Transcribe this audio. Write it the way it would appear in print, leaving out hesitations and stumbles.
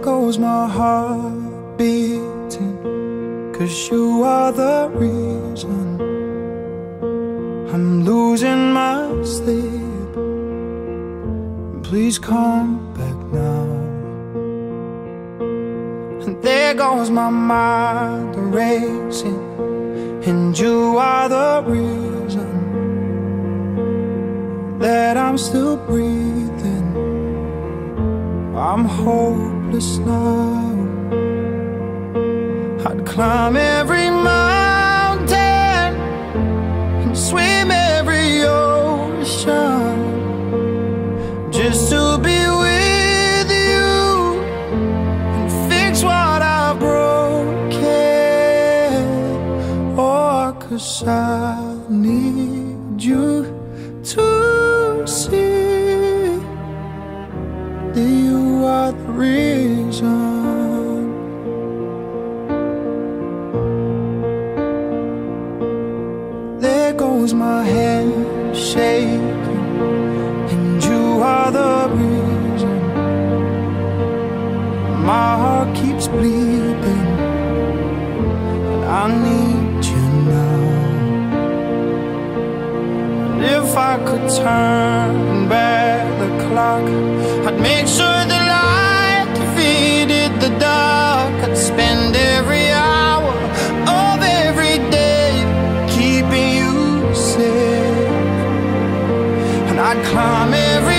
goes my heart beating, 'cause you are the reason I'm losing my sleep. Please come back now. And there goes my mind racing, and you are the reason that I'm still breathing. I'm hopeless now. I'd climb every mountain and swim every ocean just to be with you and fix what I've broken. Oh, 'cause I need you to see that you are the reason. There goes my hand shaking, and you are the reason my heart keeps bleeding, and I need you now. And if I could turn back the clock, I'd make sure the light defeated the dark. I'd spend every hour of every day keeping you safe, and I'd climb every